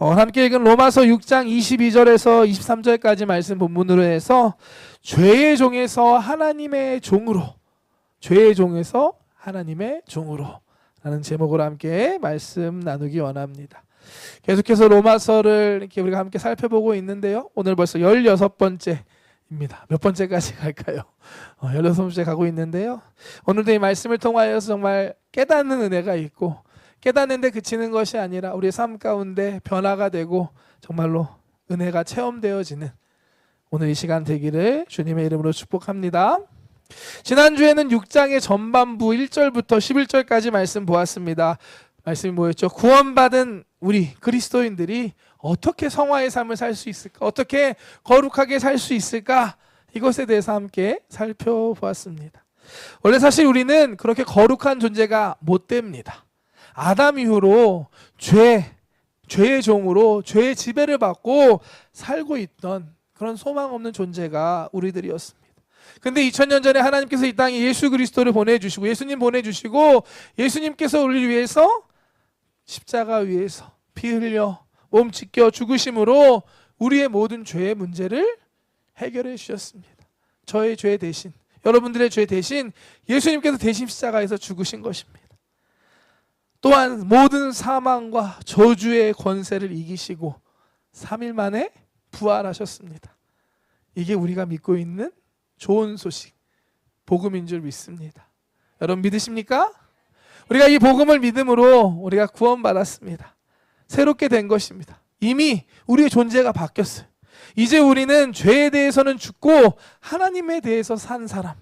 함께 읽은 로마서 6장 22절에서 23절까지 말씀 본문으로 해서 죄의 종에서 하나님의 종으로, 죄의 종에서 하나님의 종으로 라는 제목으로 함께 말씀 나누기 원합니다. 계속해서 로마서를 이렇게 우리가 함께 살펴보고 있는데요. 오늘 벌써 16번째입니다. 몇 번째까지 갈까요? 16번째 가고 있는데요. 오늘도 이 말씀을 통하여서 정말 깨닫는 은혜가 있고, 깨닫는 데 그치는 것이 아니라 우리의 삶 가운데 변화가 되고 정말로 은혜가 체험되어지는 오늘 이 시간 되기를 주님의 이름으로 축복합니다. 지난주에는 6장의 전반부 1절부터 11절까지 말씀 보았습니다. 말씀이 뭐였죠? 구원받은 우리 그리스도인들이 어떻게 성화의 삶을 살 수 있을까? 어떻게 거룩하게 살 수 있을까? 이것에 대해서 함께 살펴보았습니다. 원래 사실 우리는 그렇게 거룩한 존재가 못 됩니다. 아담 이후로 죄의 종으로 죄의 지배를 받고 살고 있던 그런 소망 없는 존재가 우리들이었습니다. 근데 2000년 전에 하나님께서 이 땅에 예수 그리스도를 보내주시고, 예수님 보내주시고, 예수님께서 우리를 위해서 십자가 위에서 피 흘려 몸 찢겨 죽으심으로 우리의 모든 죄의 문제를 해결해 주셨습니다. 저의 죄 대신, 여러분들의 죄 대신 예수님께서 대신 십자가에서 죽으신 것입니다. 또한 모든 사망과 저주의 권세를 이기시고 3일 만에 부활하셨습니다. 이게 우리가 믿고 있는 좋은 소식, 복음인 줄 믿습니다. 여러분 믿으십니까? 우리가 이 복음을 믿음으로 우리가 구원받았습니다. 새롭게 된 것입니다. 이미 우리의 존재가 바뀌었어요. 이제 우리는 죄에 대해서는 죽고 하나님에 대해서 산 사람,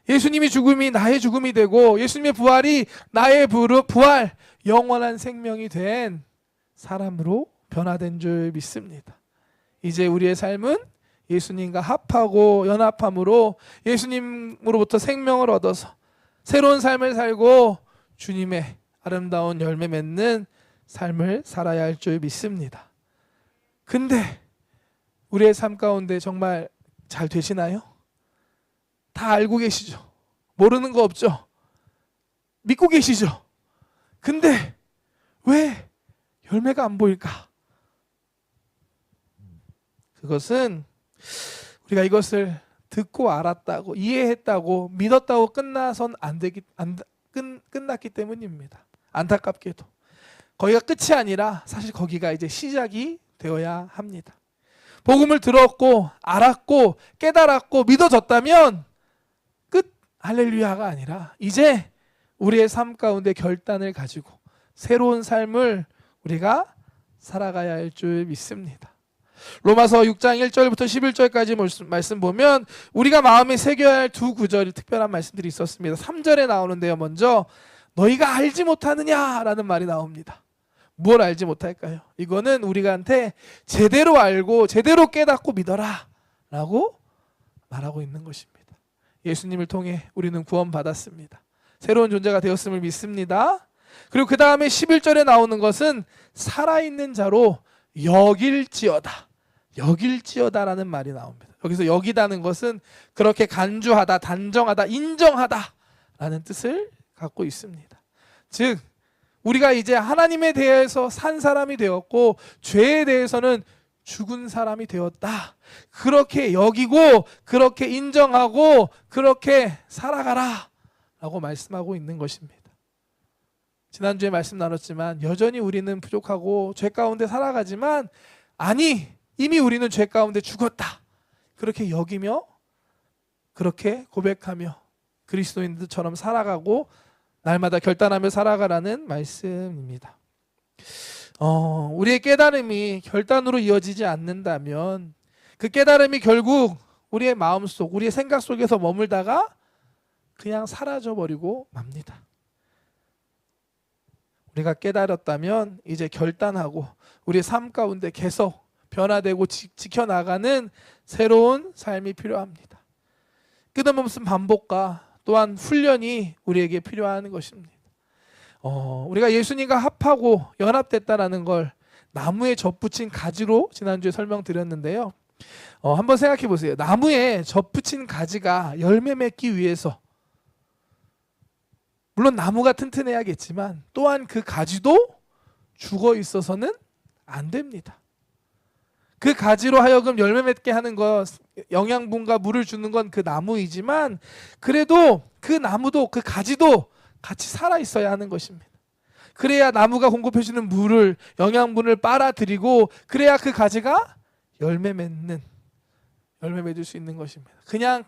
예수님이 죽음이 나의 죽음이 되고 예수님의 부활이 나의 부활, 영원한 생명이 된 사람으로 변화된 줄 믿습니다. 이제 우리의 삶은 예수님과 합하고 연합함으로 예수님으로부터 생명을 얻어서 새로운 삶을 살고 주님의 아름다운 열매 맺는 삶을 살아야 할 줄 믿습니다. 근데 우리의 삶 가운데 정말 잘 되시나요? 다 알고 계시죠? 모르는 거 없죠? 믿고 계시죠? 근데 왜 열매가 안 보일까? 그것은 우리가 이것을 듣고 알았다고, 이해했다고, 믿었다고 끝났기 때문입니다. 안타깝게도 거기가 끝이 아니라 사실 거기가 이제 시작이 되어야 합니다. 복음을 들었고 알았고 깨달았고 믿어졌다면 끝, 할렐루야가 아니라 이제 우리의 삶 가운데 결단을 가지고 새로운 삶을 우리가 살아가야 할 줄 믿습니다. 로마서 6장 1절부터 11절까지 말씀 보면 우리가 마음에 새겨야 할 두 구절이 특별한 말씀들이 있었습니다. 3절에 나오는데요. 먼저 너희가 알지 못하느냐라는 말이 나옵니다. 뭘 알지 못할까요? 이거는 우리한테 제대로 알고 제대로 깨닫고 믿어라 라고 말하고 있는 것입니다. 예수님을 통해 우리는 구원받았습니다. 새로운 존재가 되었음을 믿습니다. 그리고 그 다음에 11절에 나오는 것은 살아있는 자로 여길지어다라는 말이 나옵니다. 여기서 여기다는 것은 그렇게 간주하다, 단정하다, 인정하다 라는 뜻을 갖고 있습니다. 즉 우리가 이제 하나님에 대해서 산 사람이 되었고 죄에 대해서는 죽은 사람이 되었다. 그렇게 여기고 그렇게 인정하고 그렇게 살아가라 라고 말씀하고 있는 것입니다. 지난주에 말씀 나눴지만 여전히 우리는 부족하고 죄 가운데 살아가지만 아니 이미 우리는 죄 가운데 죽었다. 그렇게 여기며 그렇게 고백하며 그리스도인들처럼 살아가고 날마다 결단하며 살아가라는 말씀입니다. 우리의 깨달음이 결단으로 이어지지 않는다면 그 깨달음이 결국 우리의 마음속, 우리의 생각 속에서 머물다가 그냥 사라져버리고 맙니다. 우리가 깨달았다면 이제 결단하고 우리의 삶 가운데 계속 변화되고 지켜나가는 새로운 삶이 필요합니다. 끝없는 반복과 또한 훈련이 우리에게 필요한 것입니다. 우리가 예수님과 합하고 연합됐다라는 걸 나무에 접붙인 가지로 지난주에 설명드렸는데요. 한번 생각해 보세요. 나무에 접붙인 가지가 열매 맺기 위해서 물론 나무가 튼튼해야겠지만 또한 그 가지도 죽어 있어서는 안 됩니다. 그 가지로 하여금 열매 맺게 하는 것, 영양분과 물을 주는 건 그 나무이지만 그래도 그 나무도 그 가지도 같이 살아 있어야 하는 것입니다. 그래야 나무가 공급해 주는 물을, 영양분을 빨아들이고 그래야 그 가지가 열매 맺을 수 있는 것입니다. 그냥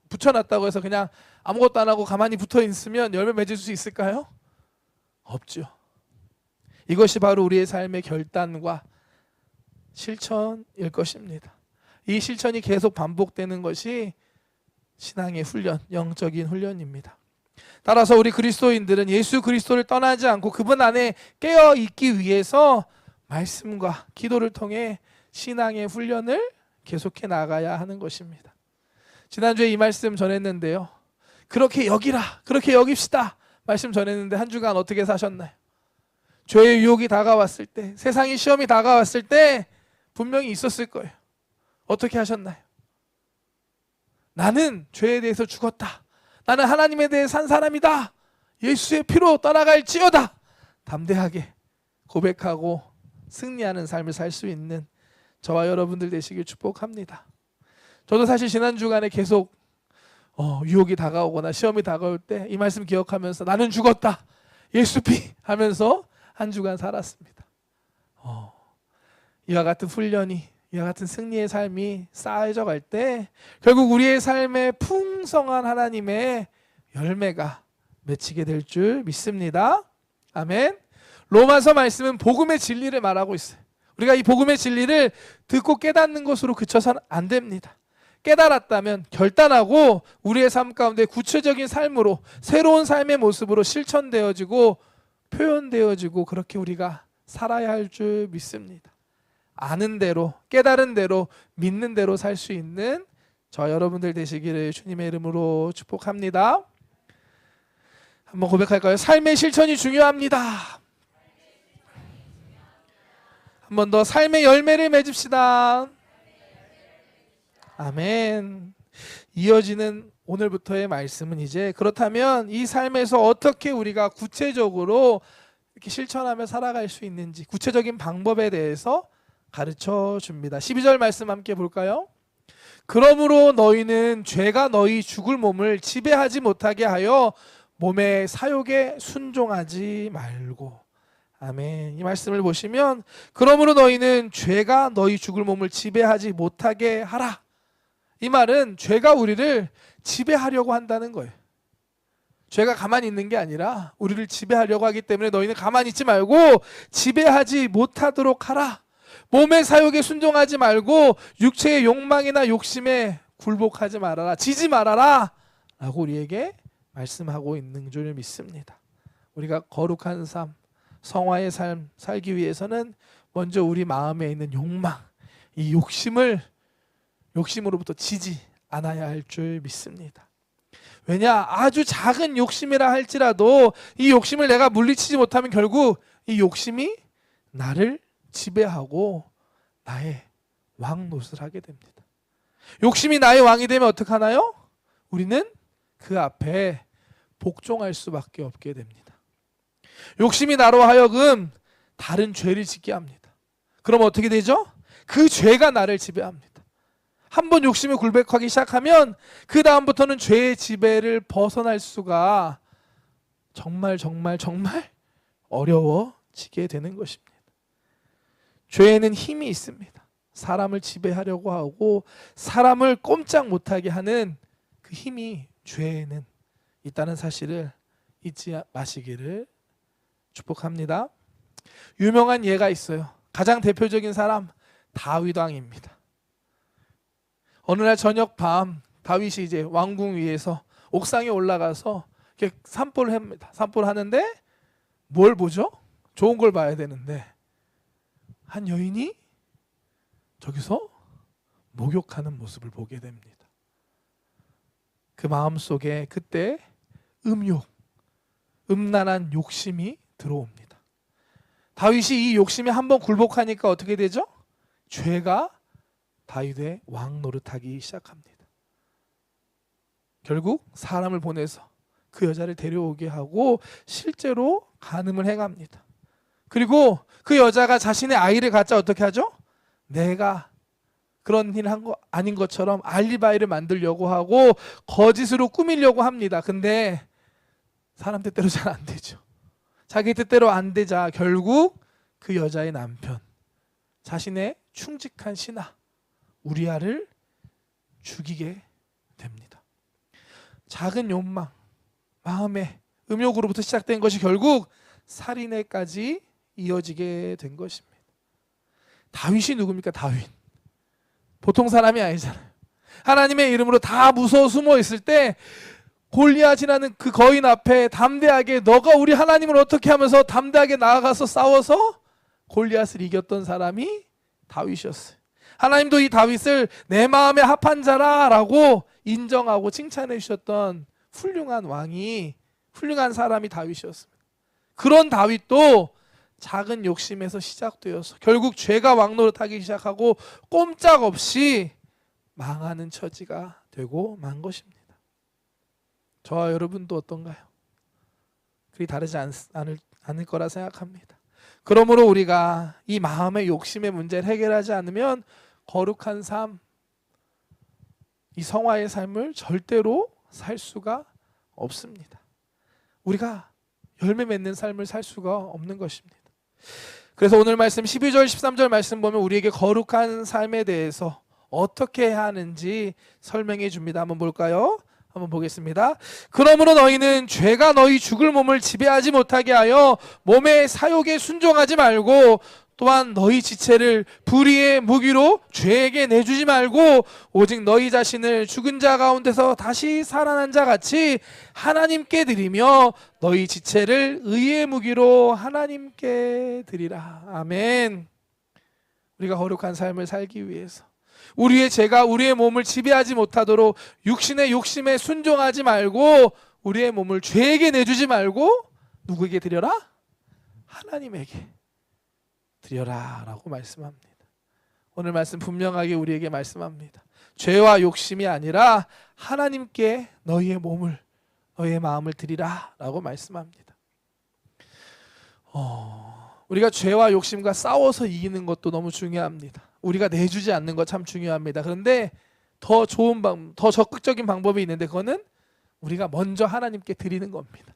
붙여놨다고 해서 그냥 아무것도 안 하고 가만히 붙어 있으면 열매 맺을 수 있을까요? 없죠. 이것이 바로 우리의 삶의 결단과 실천일 것입니다. 이 실천이 계속 반복되는 것이 신앙의 훈련, 영적인 훈련입니다. 따라서 우리 그리스도인들은 예수 그리스도를 떠나지 않고 그분 안에 깨어 있기 위해서 말씀과 기도를 통해 신앙의 훈련을 계속해 나가야 하는 것입니다. 지난주에 이 말씀 전했는데요. 그렇게 여기라, 그렇게 여깁시다 말씀 전했는데 한 주간 어떻게 사셨나요? 죄의 유혹이 다가왔을 때, 세상의 시험이 다가왔을 때 분명히 있었을 거예요. 어떻게 하셨나요? 나는 죄에 대해서 죽었다. 나는 하나님에 대해 산 사람이다. 예수의 피로 떠나갈지어다. 담대하게 고백하고 승리하는 삶을 살 수 있는 저와 여러분들 되시길 축복합니다. 저도 사실 지난 주간에 계속 유혹이 다가오거나 시험이 다가올 때 이 말씀 기억하면서 나는 죽었다. 예수 피 하면서 한 주간 살았습니다. 이와 같은 훈련이, 이와 같은 승리의 삶이 쌓여져 갈 때 결국 우리의 삶에 풍성한 하나님의 열매가 맺히게 될 줄 믿습니다. 아멘. 로마서 말씀은 복음의 진리를 말하고 있어요. 우리가 이 복음의 진리를 듣고 깨닫는 것으로 그쳐서는 안 됩니다. 깨달았다면 결단하고 우리의 삶 가운데 구체적인 삶으로 새로운 삶의 모습으로 실천되어지고 표현되어지고 그렇게 우리가 살아야 할 줄 믿습니다. 아는 대로, 깨달은 대로, 믿는 대로 살 수 있는 저 여러분들 되시기를 주님의 이름으로 축복합니다. 한번 고백할까요? 삶의 실천이 중요합니다. 한 번 더 삶의 열매를 맺읍시다. 아멘. 이어지는 오늘부터의 말씀은 이제 그렇다면 이 삶에서 어떻게 우리가 구체적으로 이렇게 실천하며 살아갈 수 있는지 구체적인 방법에 대해서 가르쳐 줍니다. 12절 말씀 함께 볼까요? 그러므로 너희는 죄가 너희 죽을 몸을 지배하지 못하게 하여 몸의 사욕에 순종하지 말고. 아멘. 이 말씀을 보시면 그러므로 너희는 죄가 너희 죽을 몸을 지배하지 못하게 하라. 이 말은 죄가 우리를 지배하려고 한다는 거예요. 죄가 가만히 있는 게 아니라 우리를 지배하려고 하기 때문에 너희는 가만히 있지 말고 지배하지 못하도록 하라. 몸의 사욕에 순종하지 말고 육체의 욕망이나 욕심에 굴복하지 말아라. 지지 말아라 라고 우리에게 말씀하고 있는 줄 믿습니다. 우리가 거룩한 삶, 성화의 삶 살기 위해서는 먼저 우리 마음에 있는 욕망, 이 욕심으로부터 지지 않아야 할 줄 믿습니다. 왜냐? 아주 작은 욕심이라 할지라도 이 욕심을 내가 물리치지 못하면 결국 이 욕심이 나를 지배하고 나의 왕 노릇을 하게 됩니다. 욕심이 나의 왕이 되면 어떡하나요? 우리는 그 앞에 복종할 수밖에 없게 됩니다. 욕심이 나로 하여금 다른 죄를 짓게 합니다. 그럼 어떻게 되죠? 그 죄가 나를 지배합니다. 한번 욕심을 굴복하기 시작하면 그 다음부터는 죄의 지배를 벗어날 수가 정말 어려워지게 되는 것입니다. 죄에는 힘이 있습니다. 사람을 지배하려고 하고 사람을 꼼짝 못하게 하는 그 힘이 죄에는 있다는 사실을 잊지 마시기를 축복합니다. 유명한 예가 있어요. 가장 대표적인 사람 다윗 왕입니다. 어느 날 저녁 밤 다윗이 이제 왕궁 위에서 옥상에 올라가서 이렇게 산보를 합니다. 산보를 하는데 뭘 보죠? 좋은 걸 봐야 되는데 한 여인이 저기서 목욕하는 모습을 보게 됩니다. 그 마음속에 그때 음란한 욕심이 들어옵니다. 다윗이 이 욕심에 한번 굴복하니까 어떻게 되죠? 죄가 다윗의 왕 노릇하기 시작합니다. 결국 사람을 보내서 그 여자를 데려오게 하고 실제로 간음을 행합니다. 그리고 그 여자가 자신의 아이를 갖자 어떻게 하죠? 내가 그런 일 한 거 아닌 것처럼 알리바이를 만들려고 하고 거짓으로 꾸미려고 합니다. 근데 사람 뜻대로 잘 안 되죠. 자기 뜻대로 안 되자 결국 그 여자의 남편, 자신의 충직한 신하 우리아를 죽이게 됩니다. 작은 욕망, 마음의 음욕으로부터 시작된 것이 결국 살인에까지 이어지게 된 것입니다. 다윗이 누굽니까? 다윗. 보통 사람이 아니잖아요. 하나님의 이름으로 다 무서워 숨어 있을 때 골리앗이라는 그 거인 앞에 담대하게 너가 우리 하나님을 어떻게 하면서 담대하게 나아가서 싸워서 골리앗을 이겼던 사람이 다윗이었어요. 하나님도 이 다윗을 내 마음에 합한 자라라고 인정하고 칭찬해 주셨던 훌륭한 왕이, 훌륭한 사람이 다윗이었습니다. 그런 다윗도 작은 욕심에서 시작되어서 결국 죄가 왕노릇하기 시작하고 꼼짝없이 망하는 처지가 되고 만 것입니다. 저와 여러분도 어떤가요? 그리 다르지 않을 거라 생각합니다. 그러므로 우리가 이 마음의 욕심의 문제를 해결하지 않으면 거룩한 삶, 이 성화의 삶을 절대로 살 수가 없습니다. 우리가 열매 맺는 삶을 살 수가 없는 것입니다. 그래서 오늘 말씀 12절 13절 말씀 보면 우리에게 거룩한 삶에 대해서 어떻게 해야 하는지 설명해 줍니다. 한번 볼까요? 한번 보겠습니다. 그러므로 너희는 죄가 너희 죽을 몸을 지배하지 못하게 하여 몸의 사욕에 순종하지 말고 또한 너희 지체를 불의의 무기로 죄에게 내주지 말고 오직 너희 자신을 죽은 자 가운데서 다시 살아난 자 같이 하나님께 드리며 너희 지체를 의의 무기로 하나님께 드리라. 아멘. 우리가 거룩한 삶을 살기 위해서 우리의 죄가 우리의 몸을 지배하지 못하도록 육신의 욕심에 순종하지 말고 우리의 몸을 죄에게 내주지 말고 누구에게 드려라? 하나님에게 드려라 라고 말씀합니다. 오늘 말씀 분명하게 우리에게 말씀합니다. 죄와 욕심이 아니라 하나님께 너희의 몸을, 너희의 마음을 드리라 라고 말씀합니다. 우리가 죄와 욕심과 싸워서 이기는 것도 너무 중요합니다. 우리가 내주지 않는 것 참 중요합니다. 그런데 더 좋은 더 적극적인 방법이 있는데 그거는 우리가 먼저 하나님께 드리는 겁니다.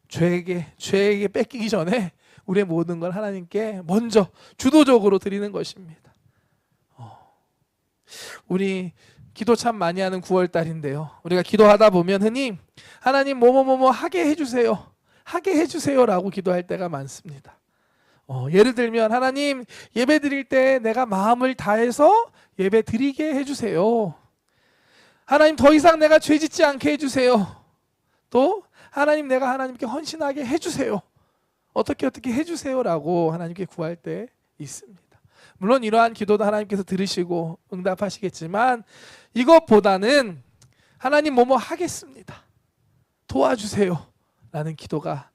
죄에게 뺏기기 전에 우리의 모든 걸 하나님께 먼저 주도적으로 드리는 것입니다. 우리 기도 참 많이 하는 9월달인데요. 우리가 기도하다 보면 흔히 하나님 뭐뭐뭐뭐 하게 해주세요. 하게 해주세요라고 기도할 때가 많습니다. 예를 들면 하나님 예배 드릴 때 내가 마음을 다해서 예배 드리게 해주세요. 하나님 더 이상 내가 죄 짓지 않게 해주세요. 또 하나님 내가 하나님께 헌신하게 해주세요. 어떻게 해주세요라고 하나님께 구할 때 있습니다. 물론 이러한 기도도 하나님께서 들으시고 응답하시겠지만 이것보다는 하나님 뭐뭐 하겠습니다. 도와주세요 라는 기도가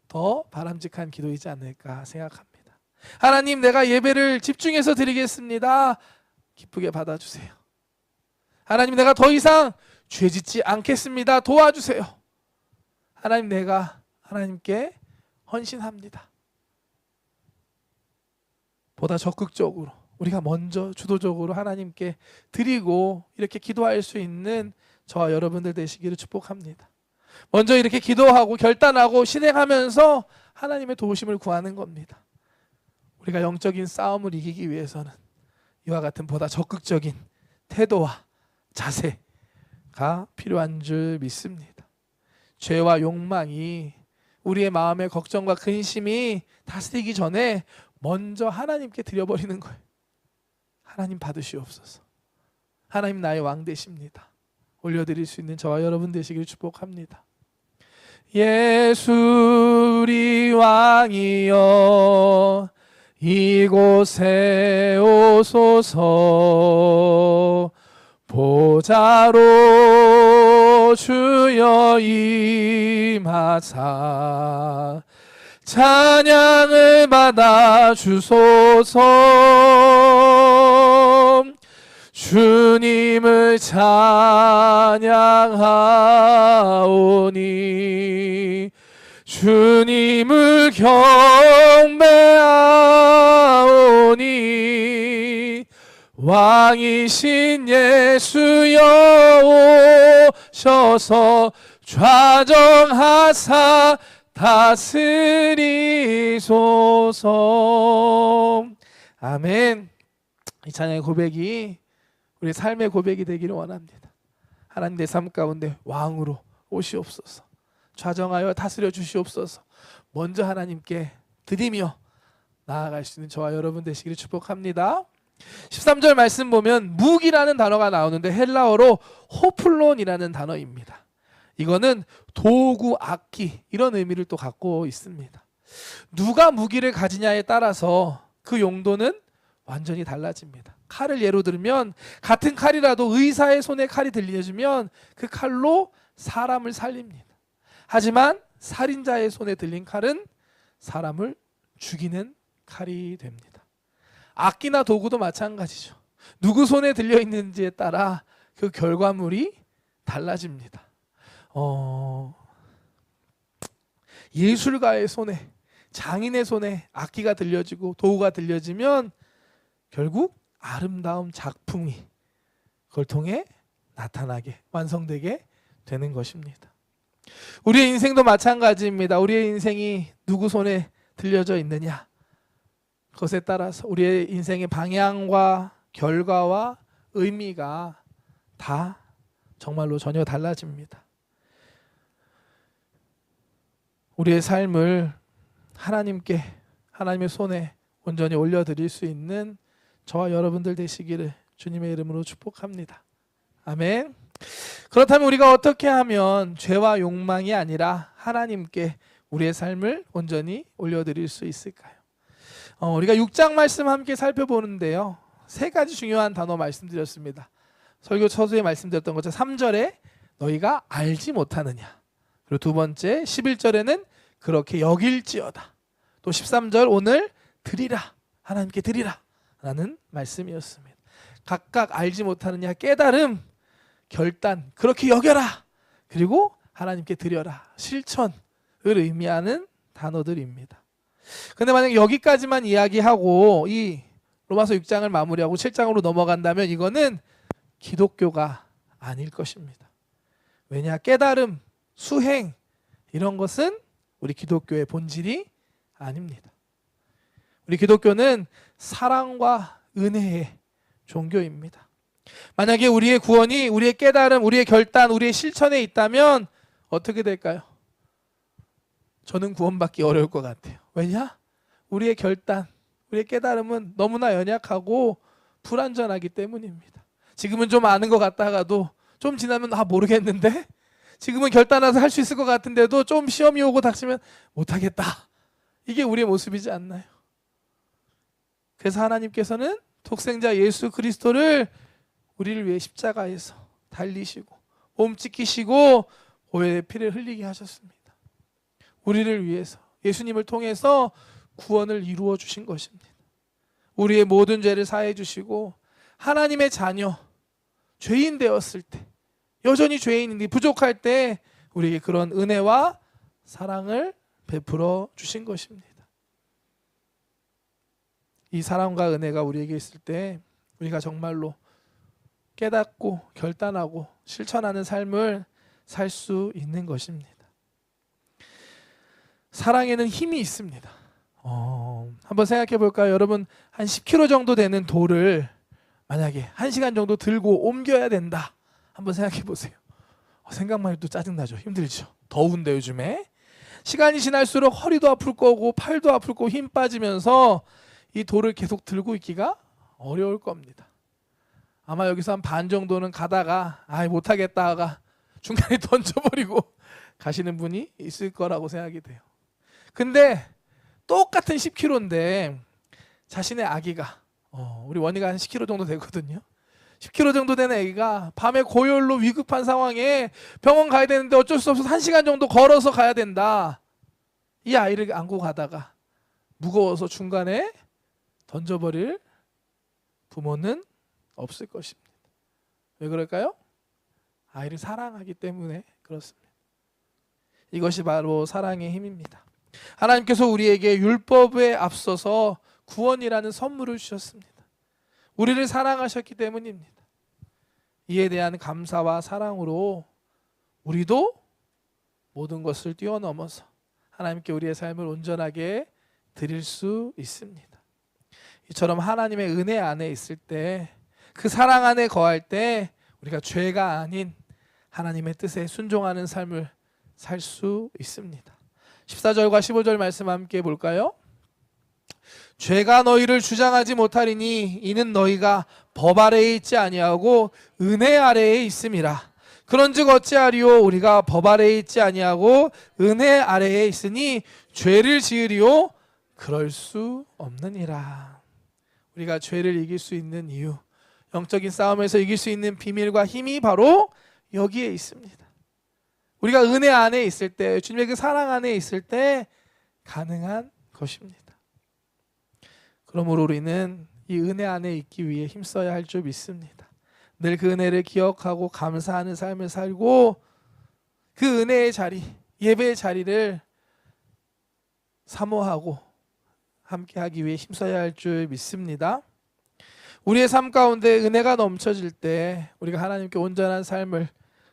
더 바람직한 기도이지 않을까 생각합니다. 하나님 내가 예배를 집중해서 드리겠습니다. 기쁘게 받아주세요. 하나님 내가 더 이상 죄짓지 않겠습니다. 도와주세요. 하나님 내가 하나님께 헌신합니다. 보다 적극적으로 우리가 먼저 주도적으로 하나님께 드리고 이렇게 기도할 수 있는 저와 여러분들 되시기를 축복합니다. 먼저 이렇게 기도하고 결단하고 실행하면서 하나님의 도우심을 구하는 겁니다. 우리가 영적인 싸움을 이기기 위해서는 이와 같은 보다 적극적인 태도와 자세가 필요한 줄 믿습니다. 죄와 욕망이 우리의 마음의 걱정과 근심이 다스리기 전에 먼저 하나님께 드려버리는 거예요. 하나님 받으시옵소서. 하나님 나의 왕 되십니다. 올려드릴 수 있는 저와 여러분 되시기를 축복합니다. 예수 우리 왕이여 이곳에 오소서. 보좌로 주여 임하사 찬양을 받아 주소서. 주님을 찬양하오니 주님을 경배하오니 왕이신 예수여 오셔서 좌정하사 다스리소서. 아멘. 이 찬양의 고백이 우리 삶의 고백이 되기를 원합니다. 하나님 내 삶 가운데 왕으로 오시옵소서. 좌정하여 다스려 주시옵소서. 먼저 하나님께 드리며 나아갈 수 있는 저와 여러분 되시기를 축복합니다. 13절 말씀 보면 묵이라는 단어가 나오는데 헬라어로 호플론이라는 단어입니다. 이거는 도구, 악기 이런 의미를 또 갖고 있습니다. 누가 무기를 가지냐에 따라서 그 용도는 완전히 달라집니다. 칼을 예로 들면 같은 칼이라도 의사의 손에 칼이 들려주면 그 칼로 사람을 살립니다. 하지만 살인자의 손에 들린 칼은 사람을 죽이는 칼이 됩니다. 악기나 도구도 마찬가지죠. 누구 손에 들려 있는지에 따라 그 결과물이 달라집니다. 예술가의 손에, 장인의 손에 악기가 들려지고 도구가 들려지면 결국 아름다운 작품이 그걸 통해 나타나게, 완성되게 되는 것입니다. 우리의 인생도 마찬가지입니다. 우리의 인생이 누구 손에 들려져 있느냐, 그것에 따라서 우리의 인생의 방향과 결과와 의미가 다 정말로 전혀 달라집니다. 우리의 삶을 하나님께, 하나님의 손에 온전히 올려드릴 수 있는 저와 여러분들 되시기를 주님의 이름으로 축복합니다. 아멘. 그렇다면 우리가 어떻게 하면 죄와 욕망이 아니라 하나님께 우리의 삶을 온전히 올려드릴 수 있을까요? 우리가 6장 말씀 함께 살펴보는데요, 세 가지 중요한 단어 말씀드렸습니다. 설교 초두에 말씀드렸던 것처럼 3절에 너희가 알지 못하느냐, 그리고 두 번째 11절에는 그렇게 여길지어다, 또 13절 오늘 드리라, 하나님께 드리라 라는 말씀이었습니다. 각각 알지 못하느냐, 깨달음, 결단, 그렇게 여겨라, 그리고 하나님께 드려라, 실천을 의미하는 단어들입니다. 근데 만약 여기까지만 이야기하고 이 로마서 6장을 마무리하고 7장으로 넘어간다면 이거는 기독교가 아닐 것입니다. 왜냐? 깨달음, 수행 이런 것은 우리 기독교의 본질이 아닙니다. 우리 기독교는 사랑과 은혜의 종교입니다. 만약에 우리의 구원이 우리의 깨달음, 우리의 결단, 우리의 실천에 있다면 어떻게 될까요? 저는 구원받기 어려울 것 같아요. 왜냐? 우리의 결단, 우리의 깨달음은 너무나 연약하고 불완전하기 때문입니다. 지금은 좀 아는 것 같다가도 좀 지나면 모르겠는데, 지금은 결단해서 할 수 있을 것 같은데도 좀 시험이 오고 닥치면 못하겠다. 이게 우리의 모습이지 않나요? 그래서 하나님께서는 독생자 예수 그리스도를 우리를 위해 십자가에서 달리시고 몸 찢기시고 보혈의 피를 흘리게 하셨습니다. 우리를 위해서, 예수님을 통해서 구원을 이루어 주신 것입니다. 우리의 모든 죄를 사해 주시고 하나님의 자녀, 죄인 되었을 때, 여전히 죄인인데 부족할 때 우리에게 그런 은혜와 사랑을 베풀어 주신 것입니다. 이 사랑과 은혜가 우리에게 있을 때 우리가 정말로 깨닫고 결단하고 실천하는 삶을 살 수 있는 것입니다. 사랑에는 힘이 있습니다. 한번 생각해 볼까요? 여러분, 한 10kg 정도 되는 돌을 만약에 1시간 정도 들고 옮겨야 된다. 한번 생각해 보세요. 생각만 해도 짜증나죠? 힘들죠? 더운데 요즘에. 시간이 지날수록 허리도 아플 거고 팔도 아플 거고 힘 빠지면서 이 돌을 계속 들고 있기가 어려울 겁니다. 아마 여기서 한 반 정도는 가다가 못하겠다가 중간에 던져버리고 가시는 분이 있을 거라고 생각이 돼요. 근데 똑같은 10kg인데 자신의 아기가, 우리 원이가 한 10kg 정도 되거든요. 10kg 정도 되는 아기가 밤에 고열로 위급한 상황에 병원 가야 되는데 어쩔 수 없어서 1시간 정도 걸어서 가야 된다. 이 아이를 안고 가다가 무거워서 중간에 던져버릴 부모는 없을 것입니다. 왜 그럴까요? 아이를 사랑하기 때문에 그렇습니다. 이것이 바로 사랑의 힘입니다. 하나님께서 우리에게 율법에 앞서서 구원이라는 선물을 주셨습니다. 우리를 사랑하셨기 때문입니다. 이에 대한 감사와 사랑으로 우리도 모든 것을 뛰어넘어서 하나님께 우리의 삶을 온전하게 드릴 수 있습니다. 이처럼 하나님의 은혜 안에 있을 때, 그 사랑 안에 거할 때 우리가 죄가 아닌 하나님의 뜻에 순종하는 삶을 살 수 있습니다. 14절과 15절 말씀 함께 볼까요? 죄가 너희를 주장하지 못하리니 이는 너희가 법 아래에 있지 아니하고 은혜 아래에 있음이라. 그런즉 어찌하리요? 우리가 법 아래에 있지 아니하고 은혜 아래에 있으니 죄를 지으리요? 그럴 수 없느니라. 우리가 죄를 이길 수 있는 이유, 영적인 싸움에서 이길 수 있는 비밀과 힘이 바로 여기에 있습니다. 우리가 은혜 안에 있을 때, 주님의 그 사랑 안에 있을 때 가능한 것입니다. 그러므로 우리는 이 은혜 안에 있기 위해 힘써야 할 줄 믿습니다. 늘 그 은혜를 기억하고 감사하는 삶을 살고 그 은혜의 자리, 예배의 자리를 사모하고 함께하기 위해 힘써야 할 줄 믿습니다. 우리의 삶 가운데 은혜가 넘쳐질 때 우리가 하나님께 온전한 삶을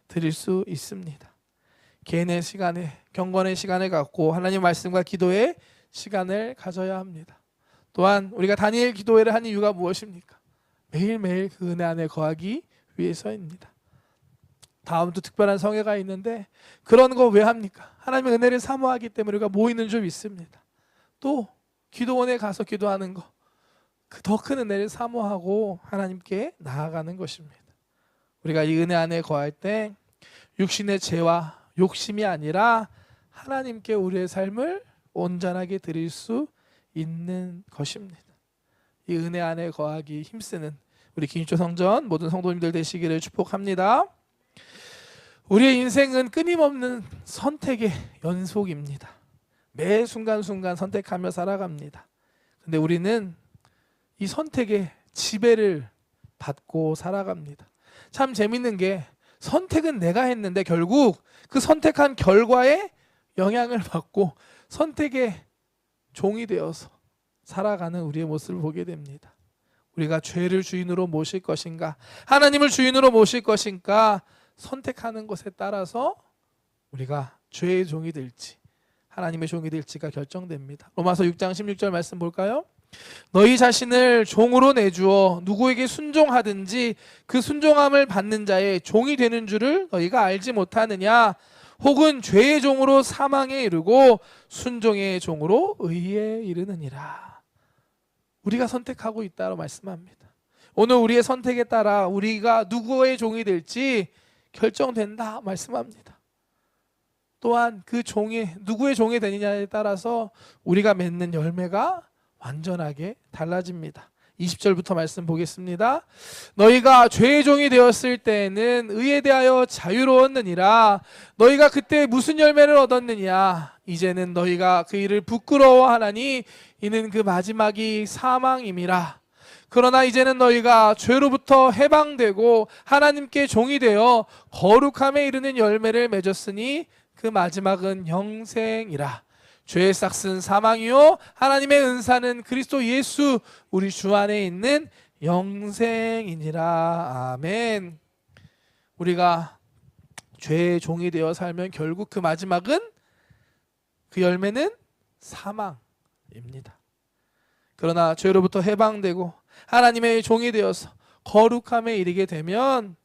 드릴 수 있습니다. 개인의 시간에, 경건의 시간을 갖고 하나님 말씀과 기도의 시간을 가져야 합니다. 또한 우리가 다니엘 기도회를 한 이유가 무엇입니까? 매일매일 그 은혜 안에 거하기 위해서입니다. 다음도 특별한 성회가 있는데 그런 거 왜 합니까? 하나님의 은혜를 사모하기 때문에 우리가 모이는 줄 믿습니다. 또 기도원에 가서 기도하는 거, 그 더 큰 은혜를 사모하고 하나님께 나아가는 것입니다. 우리가 이 은혜 안에 거할 때 육신의 죄와 욕심이 아니라 하나님께 우리의 삶을 온전하게 드릴 수 있는 것입니다. 이 은혜 안에 거하기 힘쓰는 우리 김일조 성전 모든 성도님들 되시기를 축복합니다. 우리의 인생은 끊임없는 선택의 연속입니다. 매 순간순간 선택하며 살아갑니다. 근데 우리는 이 선택의 지배를 받고 살아갑니다. 참 재밌는 게 선택은 내가 했는데 결국 그 선택한 결과에 영향을 받고 선택의 종이 되어서 살아가는 우리의 모습을 보게 됩니다. 우리가 죄를 주인으로 모실 것인가, 하나님을 주인으로 모실 것인가 선택하는 것에 따라서 우리가 죄의 종이 될지 하나님의 종이 될지가 결정됩니다. 로마서 6장 16절 말씀 볼까요? 너희 자신을 종으로 내주어 누구에게 순종하든지 그 순종함을 받는 자의 종이 되는 줄을 너희가 알지 못하느냐? 혹은 죄의 종으로 사망에 이르고 순종의 종으로 의에 이르느니라. 우리가 선택하고 있다고 말씀합니다. 오늘 우리의 선택에 따라 우리가 누구의 종이 될지 결정된다 말씀합니다. 또한 그 종이 누구의 종이 되느냐에 따라서 우리가 맺는 열매가 완전하게 달라집니다. 20절부터 말씀 보겠습니다. 너희가 죄의 종이 되었을 때에는 의에 대하여 자유로웠느니라. 너희가 그때 무슨 열매를 얻었느냐? 이제는 너희가 그 일을 부끄러워하나니 이는 그 마지막이 사망임이라. 그러나 이제는 너희가 죄로부터 해방되고 하나님께 종이 되어 거룩함에 이르는 열매를 맺었으니 그 마지막은 영생이라. 죄의 싹은 사망이요 하나님의 은사는 그리스도 예수 우리 주 안에 있는 영생이니라. 아멘. 우리가 죄의 종이 되어 살면 결국 그 마지막은, 그 열매는 사망입니다. 그러나 죄로부터 해방되고 하나님의 종이 되어서 거룩함에 이르게 되면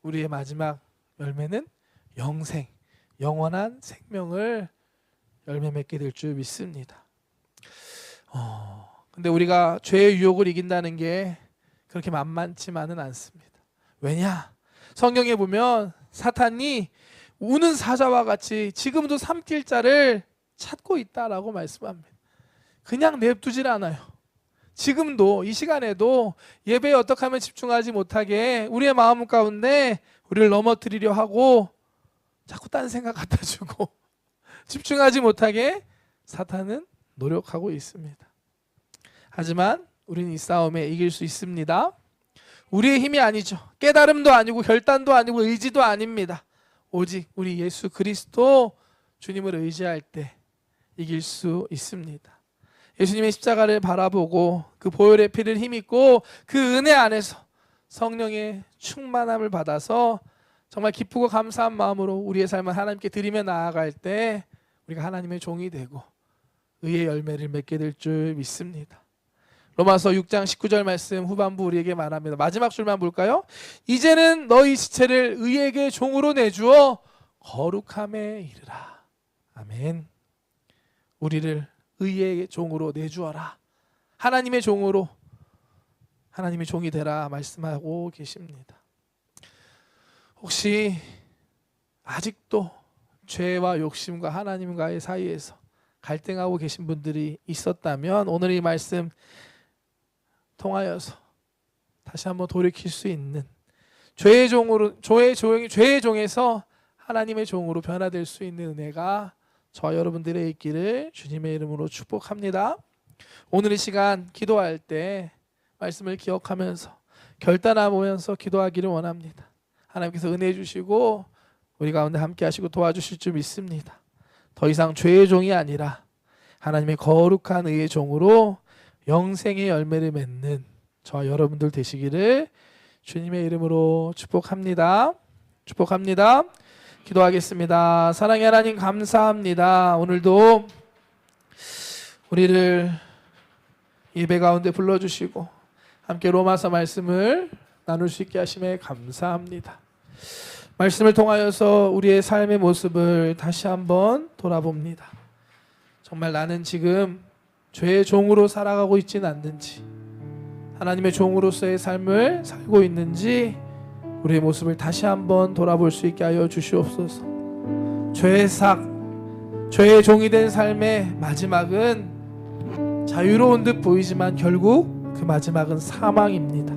우리의 마지막 열매는 영생, 영원한 생명을 열매 맺게 될 줄 믿습니다. 근데 우리가 죄의 유혹을 이긴다는 게 그렇게 만만치만은 않습니다. 왜냐? 성경에 보면 사탄이 우는 사자와 같이 지금도 삼킬 자를 찾고 있다라고 말씀합니다. 그냥 냅두질 않아요. 지금도 이 시간에도 예배에 어떻게 하면 집중하지 못하게 우리의 마음 가운데 우리를 넘어뜨리려 하고 자꾸 딴 생각 갖다 주고 집중하지 못하게 사탄은 노력하고 있습니다. 하지만 우리는 이 싸움에 이길 수 있습니다. 우리의 힘이 아니죠. 깨달음도 아니고 결단도 아니고 의지도 아닙니다. 오직 우리 예수 그리스도 주님을 의지할 때 이길 수 있습니다. 예수님의 십자가를 바라보고 그 보혈의 피를 힘입고 그 은혜 안에서 성령의 충만함을 받아서 정말 기쁘고 감사한 마음으로 우리의 삶을 하나님께 드리며 나아갈 때 우리가 하나님의 종이 되고 의의 열매를 맺게 될 줄 믿습니다. 로마서 6장 19절 말씀 후반부 우리에게 말합니다. 마지막 줄만 볼까요? 이제는 너희 지체를 의에게 종으로 내주어 거룩함에 이르라. 아멘. 우리를 의의 종으로 내주어라. 하나님의 종으로, 하나님의 종이 되라 말씀하고 계십니다. 혹시 아직도 죄와 욕심과 하나님과의 사이에서 갈등하고 계신 분들이 있었다면 오늘 이 말씀 통하여서 다시 한번 돌이킬 수 있는 죄의 종에서 하나님의 종으로 변화될 수 있는 은혜가 저와 여러분들의 있기를 주님의 이름으로 축복합니다. 오늘 이 시간 기도할 때 말씀을 기억하면서 결단하면서 기도하기를 원합니다. 하나님께서 은혜 주시고 우리 가운데 함께 하시고 도와주실 줄 믿습니다. 더 이상 죄의 종이 아니라 하나님의 거룩한 의의 종으로 영생의 열매를 맺는 저와 여러분들 되시기를 주님의 이름으로 축복합니다. 축복합니다. 기도하겠습니다. 사랑의 하나님 감사합니다. 오늘도 우리를 예배 가운데 불러주시고 함께 로마서 말씀을 나눌 수 있게 하심에 감사합니다. 말씀을 통하여서 우리의 삶의 모습을 다시 한번 돌아봅니다. 정말 나는 지금 죄의 종으로 살아가고 있지는 않는지, 하나님의 종으로서의 삶을 살고 있는지 우리의 모습을 다시 한번 돌아볼 수 있게 하여 주시옵소서. 죄의 종이 된 삶의 마지막은 자유로운 듯 보이지만 결국 그 마지막은 사망입니다.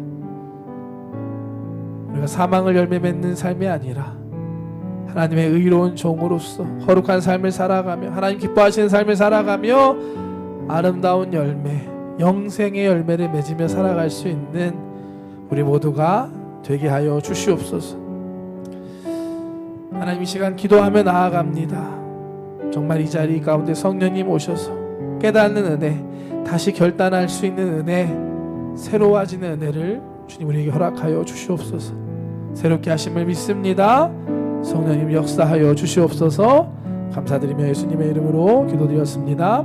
우리가 사망을 열매 맺는 삶이 아니라 하나님의 의로운 종으로서 거룩한 삶을 살아가며 하나님 기뻐하시는 삶을 살아가며 아름다운 열매, 영생의 열매를 맺으며 살아갈 수 있는 우리 모두가 되게 하여 주시옵소서. 하나님 이 시간 기도하며 나아갑니다. 정말 이 자리 가운데 성령님 오셔서 깨닫는 은혜, 다시 결단할 수 있는 은혜, 새로워지는 은혜를 주님 우리에게 허락하여 주시옵소서. 새롭게 하심을 믿습니다. 성령님 역사하여 주시옵소서. 감사드리며 예수님의 이름으로 기도드렸습니다.